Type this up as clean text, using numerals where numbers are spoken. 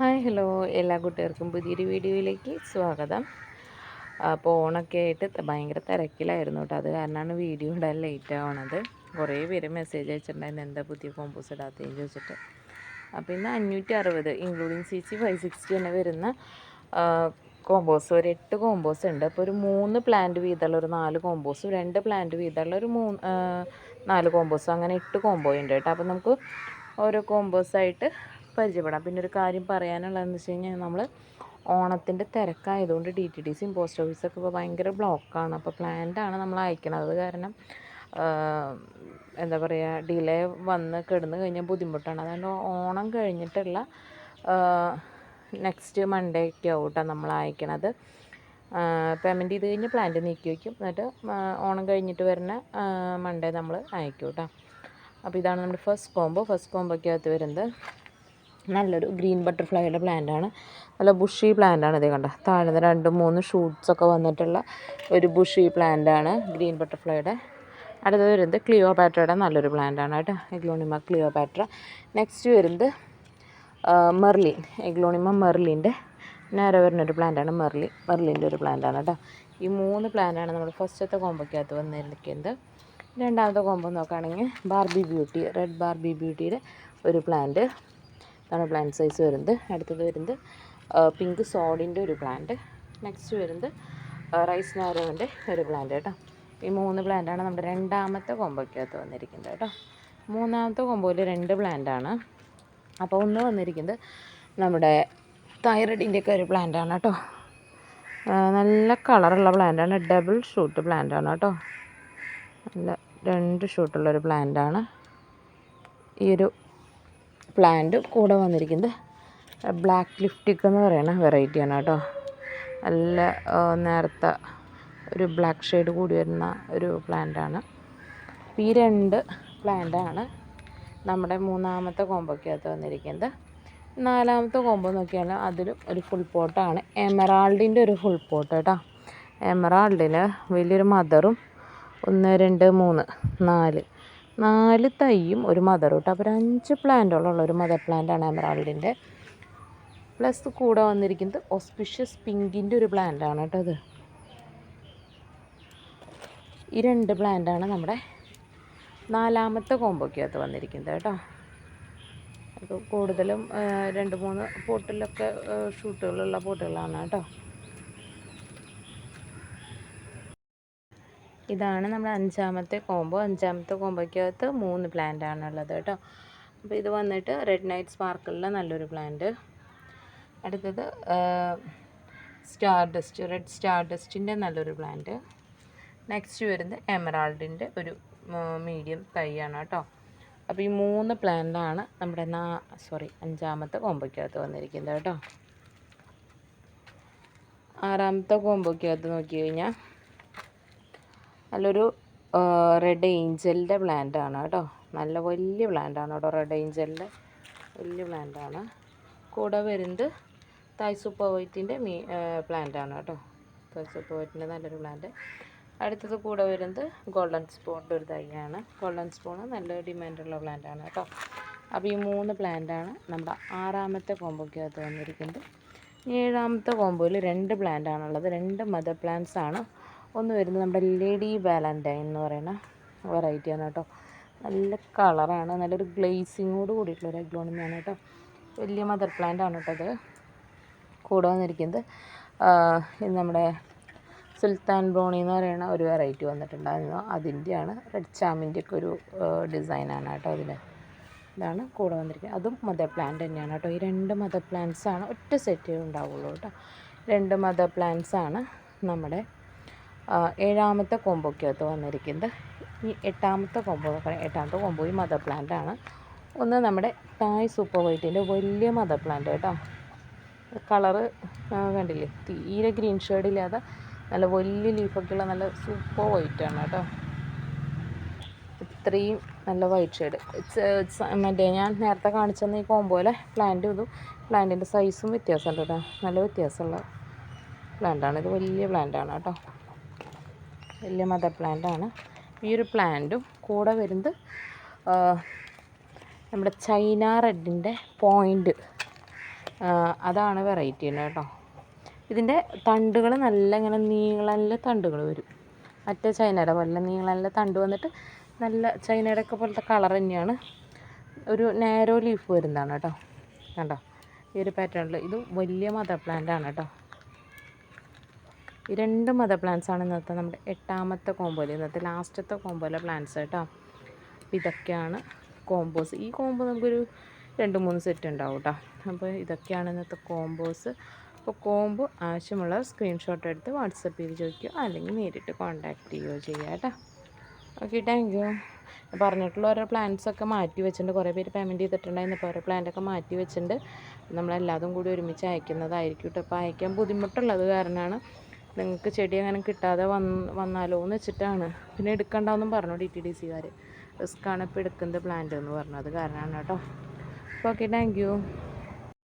Hi hello എല്ലാ കൂട്ടുകാർക്കും പുതിയൊരു വീഡിയോയിലേക്ക് സ്വാഗതം. അപ്പോൾ ഓണൊക്കെ ആയിട്ട് ഭയങ്കര തിരക്കിലായിരുന്നു കേട്ടോ. അത് കാരണമാണ് വീഡിയോ ഇടാൻ ലേറ്റ് ആവണത്. കുറേ പേര് മെസ്സേജ് അയച്ചിട്ടുണ്ടായിരുന്നു എന്താ പുതിയ കോമ്പോസ് ഇടാത്തതെന്ന് ചോദിച്ചിട്ട്. അപ്പോൾ ഇന്ന് 560 ഇൻക്ലൂഡിങ് CC 560 തന്നെ വരുന്ന കോമ്പോസ് ഒരു 8 കോമ്പോസ് ഉണ്ട്. അപ്പോൾ ഒരു 3 പ്ലാന്റ് വീതമുള്ള ഒരു 4 കോമ്പോസും 2 പ്ലാന്റ് വീതമുള്ള ഒരു 4 കോമ്പോസും അങ്ങനെ 8 കോമ്പോ ഉണ്ട് കേട്ടോ. അപ്പോൾ നമുക്ക് ഓരോ കോമ്പോസായിട്ട് പരിചയപ്പെടാം. പിന്നെ ഒരു കാര്യം പറയാനുള്ളതെന്ന് വെച്ച് കഴിഞ്ഞാൽ നമ്മൾ ഓണത്തിൻ്റെ തിരക്കായതുകൊണ്ട് DTDCയും പോസ്റ്റ് ഓഫീസൊക്കെ ഇപ്പോൾ ഭയങ്കര ബ്ലോക്കാണ്. അപ്പോൾ പ്ലാന്റാണ് നമ്മൾ അയക്കണത്. കാരണം എന്താ പറയുക, ഡിലേ വന്ന് കിടന്ന് കഴിഞ്ഞാൽ ബുദ്ധിമുട്ടാണ്. അതുകൊണ്ട് ഓണം കഴിഞ്ഞിട്ടുള്ള നെക്സ്റ്റ് മൺഡേ ഒക്കെ ആവട്ടെ നമ്മൾ അയക്കണത്. പേയ്മെൻറ്റ് ചെയ്ത് കഴിഞ്ഞ് പ്ലാന്റ് നീക്കി വയ്ക്കും. എന്നിട്ട് ഓണം കഴിഞ്ഞിട്ട് വരുന്ന മൺഡേ നമ്മൾ അയക്കും കേട്ടോ. അപ്പോൾ ഇതാണ് നമ്മുടെ ഫസ്റ്റ് കോമ്പോയ്ക്കകത്ത് വരുന്നത്. നല്ലൊരു ഗ്രീൻ ബട്ടർഫ്ലൈയുടെ പ്ലാന്റാണ്. നല്ല ബുഷി പ്ലാന്റാണ്. ഇത് കണ്ട താഴെ 2-3 ഷൂട്ട്സൊക്കെ വന്നിട്ടുള്ള ഒരു ബുഷി പ്ലാന്റാണ് ഗ്രീൻ ബട്ടർഫ്ലൈയുടെ. അടുത്തത് വരുന്നത് ക്ലിയോപാട്രയുടെ നല്ലൊരു പ്ലാന്റാണ് കേട്ടോ, എഗ്ലോണിമ ക്ലിയോപാട്ര. നെക്സ്റ്റ് വരുന്നത് മെർലിൻ, എഗ്ലോണിമ മെർലിൻ്റെ നേരെ വരുന്നൊരു പ്ലാന്റാണ് മെർലിൻ്റെ ഒരു പ്ലാന്റാണ് കേട്ടോ. ഈ 3 പ്ലാന്റാണ് നമ്മുടെ ഫസ്റ്റത്തെ കോമ്പോയ്ക്കകത്ത് വന്നിരിക്കുന്നത്. രണ്ടാമത്തെ കോമ്പോ നോക്കുകയാണെങ്കിൽ ബാർബി ബ്യൂട്ടി, റെഡ് ബാർബി ബ്യൂട്ടിയുടെ ഒരു പ്ലാന്റ് ആണ് പ്ലാന്റ് സൈസ് വരുന്നത്. അടുത്തത് വരുന്നത് പിങ്ക് സോഡിൻ്റെ ഒരു പ്ലാന്റ്. നെക്സ്റ്റ് വരുന്നത് റൈസ് നാരോവിൻ്റെ ഒരു പ്ലാന്റ് കേട്ടോ. ഈ 3 പ്ലാന്റാണ് നമ്മുടെ രണ്ടാമത്തെ കോമ്പോയ്ക്കകത്ത് വന്നിരിക്കുന്നത് കേട്ടോ. മൂന്നാമത്തെ കോമ്പോയിൽ 2 പ്ലാന്റാണ്. അപ്പോൾ ഒന്ന് വന്നിരിക്കുന്നത് നമ്മുടെ തൈറോയിഡിൻ്റെയൊക്കെ ഒരു പ്ലാന്റാണ് കേട്ടോ. നല്ല കളറുള്ള പ്ലാന്റാണ്, ഡബിൾ ഷൂട്ട് പ്ലാന്റാണ് കേട്ടോ. നല്ല 2 ഷൂട്ടുള്ളൊരു പ്ലാന്റാണ്. ഈ ഒരു പ്ലാന്റ് കൂടെ വന്നിരിക്കുന്നത് ബ്ലാക്ക് ലിഫ്റ്റിക് എന്ന് പറയുന്ന വെറൈറ്റിയാണ് കേട്ടോ. നല്ല നേരത്തെ ഒരു ബ്ലാക്ക് ഷെയ്ഡ് കൂടി വരുന്ന ഒരു പ്ലാന്റാണ്. ഈ 2 പ്ലാന്റാണ് നമ്മുടെ മൂന്നാമത്തെ കോമ്പോയ്ക്കകത്ത് വന്നിരിക്കുന്നത്. നാലാമത്തെ കോമ്പോ നോക്കിയാൽ അതിലും ഒരു ഫുൾ പോട്ടാണ്, എമറാൾഡിൻ്റെ ഒരു ഫുൾ പോട്ട് കേട്ടോ. എമറാൾഡിന് വലിയൊരു മദറും 1 2 3 4 തൈയും ഒരു മദർ കേട്ടോ. അപ്പോൾ 5 പ്ലാന്റോളം ഒരു മദർ പ്ലാന്റാണ് എമറാൾഡിൻ്റെ. പ്ലസ് കൂടെ വന്നിരിക്കുന്നത് ഓസ്പിഷ്യസ് പിങ്കിൻ്റെ ഒരു പ്ലാന്റാണ് കേട്ടോ. ഇത് ഈ 2 പ്ലാന്റാണ് നമ്മുടെ നാലാമത്തെ കോമ്പോയ്ക്കകത്ത് വന്നിരിക്കുന്നത് കേട്ടോ. അപ്പോൾ കൂടുതലും 2-3 പോട്ടിലൊക്കെ ഷൂട്ടുകളുള്ള പോട്ടുകളാണ് കേട്ടോ. ഇതാണ് നമ്മുടെ അഞ്ചാമത്തെ കോമ്പോയ്ക്കകത്ത് 3 പ്ലാന്റാണ് ഉള്ളത് കേട്ടോ. അപ്പോൾ ഇത് വന്നിട്ട് റെഡ് നൈറ്റ് സ്പാർക്കിളിലെ നല്ലൊരു പ്ലാന്റ്. അടുത്തത് റെഡ് സ്റ്റാർ ഡസ്റ്റിൻ്റെ നല്ലൊരു പ്ലാന്റ്. നെക്സ്റ്റ് വരുന്നത് എമറാൾഡിൻ്റെ ഒരു മീഡിയം തൈയാണ് കേട്ടോ. അപ്പോൾ ഈ 3 പ്ലാന്റാണ് നമ്മുടെ അഞ്ചാമത്തെ കോമ്പോയ്ക്കകത്ത് വന്നിരിക്കുന്നത് കേട്ടോ. ആറാമത്തെ കോമ്പോയ്ക്കകത്ത് നോക്കി കഴിഞ്ഞാൽ നല്ലൊരു റെഡ് ഏഞ്ചലിൻ്റെ പ്ലാന്റാണ് കേട്ടോ. നല്ല വലിയ പ്ലാന്റാണ് കേട്ടോ, റെഡ് ഏഞ്ചലിൻ്റെ വലിയ പ്ലാന്റാണ്. കൂടെ വരുന്നത് തായ് സൂപ്പർ വൈറ്റിൻ്റെ പ്ലാന്റാണ് കേട്ടോ. തായ് സൂപ്പർ വൈറ്റിൻ്റെ നല്ലൊരു പ്ലാന്റ്. അടുത്തത് കൂടെ വരുന്നത് ഗോൾഡൻ സ്പൂണിൻ്റെ ഒരു തൈയാണ്. ഗോൾഡൻ സ്പൂണ് നല്ല ഡിമാൻഡുള്ള പ്ലാന്റാണ് കേട്ടോ. അപ്പോൾ ഈ 3 പ്ലാന്റാണ് നമ്മുടെ ആറാമത്തെ കോമ്പോയ്ക്കകത്ത് വന്നിരിക്കുന്നത്. 7ാമത്തെ കോമ്പോയിൽ 2 പ്ലാന്റാണുള്ളത്. 2 മദർ പ്ലാന്റ്സ് ആണ്. ഒന്ന് വരുന്നത് നമ്മുടെ ലേഡി വാലൻറ്റൈൻ എന്ന് പറയുന്ന വെറൈറ്റിയാണ് കേട്ടോ. നല്ല കളറാണ്, നല്ലൊരു ഗ്ലേസിങ്ങോട് കൂടിയിട്ടുള്ളൊരു എഗ്ലോണിമയാണ് കേട്ടോ. വലിയ മദർ പ്ലാന്റ് ആണ് കേട്ടോ. അത് കൂടെ വന്നിരിക്കുന്നത് ഇത് നമ്മുടെ സുൽത്താൻ ബ്രോണി എന്ന് പറയുന്ന ഒരു വെറൈറ്റി വന്നിട്ടുണ്ടായിരുന്നു. അതിൻ്റെയാണ് റെഡ് ചാമിൻ്റെയൊക്കെ ഒരു ഡിസൈനാണ് കേട്ടോ അതിൽ. ഇതാണ് കൂടെ വന്നിരിക്കുന്നത്. അതും മദർ പ്ലാന്റ് തന്നെയാണ് കേട്ടോ. ഈ 2 മദർ പ്ലാന്റ്സാണ് ഒറ്റ സെറ്റേ ഉണ്ടാവുള്ളൂ കേട്ടോ. 2 മദർ പ്ലാന്റ്സാണ് നമ്മുടെ 7ാമത്തെ കോമ്പോയ്ക്കകത്ത് വന്നിരിക്കുന്നത്. ഈ 8ാമത്തെ കോമ്പോ ഈ മദർ പ്ലാന്റ് ആണ്. ഒന്ന് നമ്മുടെ തായ് സൂപ്പർ വൈറ്റിൻ്റെ വലിയ മദർ പ്ലാന്റ് കേട്ടോ. കളറ് കണ്ടില്ലേ, തീരെ ഗ്രീൻ ഷെയ്ഡില്ലാതെ നല്ല വലിയ ലീഫൊക്കെയുള്ള നല്ല സൂപ്പർ വൈറ്റാണ് കേട്ടോ. ഇത്രയും നല്ല വൈറ്റ് ഷെയ്ഡ് മറ്റേ ഞാൻ നേരത്തെ കാണിച്ചെന്ന ഈ കോമ്പോയിലെ പ്ലാന്റിൻ്റെ സൈസും വ്യത്യാസമുണ്ട് കേട്ടോ. നല്ല വ്യത്യാസമുള്ള പ്ലാന്റാണ് ഇത്. വലിയ പ്ലാന്റാണ് കേട്ടോ, വലിയ മദർ പ്ലാന്റാണ്. ഈ ഒരു പ്ലാന്റും കൂടെ വരുന്നത് നമ്മുടെ ചൈന റെഡിൻ്റെ പോയിൻ്റ് അതാണ് വെറൈറ്റി ഉണ്ട് കേട്ടോ. ഇതിൻ്റെ തണ്ടുകൾ നല്ല ഇങ്ങനെ നീളല്ല തണ്ടുകൾ വരും. മറ്റേ ചൈനയുടെ പോലെ നീളല്ല തണ്ട് വന്നിട്ട് നല്ല ചൈനയുടെ ഒക്കെ പോലത്തെ കളർ തന്നെയാണ്. ഒരു നാരോ ലീഫ് വരുന്നതാണ് കേട്ടോ. കണ്ടോ ഈ ഒരു പാറ്റേണിൽ. ഇത് വലിയ മദർ പ്ലാന്റ് ആണ് കേട്ടോ. ഈ 2 മദർ പ്ലാന്റ്സ് ആണ് ഇന്നത്തെ നമ്മുടെ 8ാമത്തെ കോമ്പോയിൽ, ഇന്നത്തെ ലാസ്റ്റത്തെ കോമ്പോയിലെ പ്ലാന്റ്സ് കേട്ടോ. അപ്പോൾ ഇതൊക്കെയാണ് കോമ്പോസ്. ഈ കോമ്പോ നമുക്കൊരു 2-3 സെറ്റ് ഉണ്ടാവും കേട്ടോ. അപ്പോൾ ഇതൊക്കെയാണ് ഇന്നത്തെ കോമ്പോസ്. അപ്പോൾ കോമ്പോ ആവശ്യമുള്ള സ്ക്രീൻഷോട്ട് എടുത്ത് വാട്സപ്പ് ചെയ്ത് ചോദിക്കുകയോ അല്ലെങ്കിൽ നേരിട്ട് കോൺടാക്റ്റ് ചെയ്യുകയോ ചെയ്യുക കേട്ടോ. Okay, thank you. പറഞ്ഞിട്ടുള്ള ഓരോ പ്ലാന്റ്സൊക്കെ മാറ്റി വെച്ചിട്ടുണ്ട്. കുറേ പേര് പേയ്മെൻറ്റ് ചെയ്തിട്ടുണ്ടായിരുന്നു. ഇപ്പോൾ ഓരോ പ്ലാന്റൊക്കെ മാറ്റി വെച്ചിട്ടുണ്ട്. നമ്മളെല്ലാതും കൂടി ഒരുമിച്ച് അയക്കുന്നതായിരിക്കും കേട്ടോ. അപ്പോൾ അയക്കാൻ ബുദ്ധിമുട്ടുള്ളത് കാരണമാണ്. നിങ്ങൾക്ക് ചെടി അങ്ങനെ കിട്ടാതെ വന്നാലോ എന്ന് വെച്ചിട്ടാണ്. പിന്നെ എടുക്കണ്ടെന്നും പറഞ്ഞു DTDCക്കാർ. റിസ്ക്കാണ് ഇപ്പോൾ എടുക്കുന്നത് പ്ലാന്റ് എന്ന് പറഞ്ഞു. അത് കാരണമാണ് കേട്ടോ. Okay, thank you.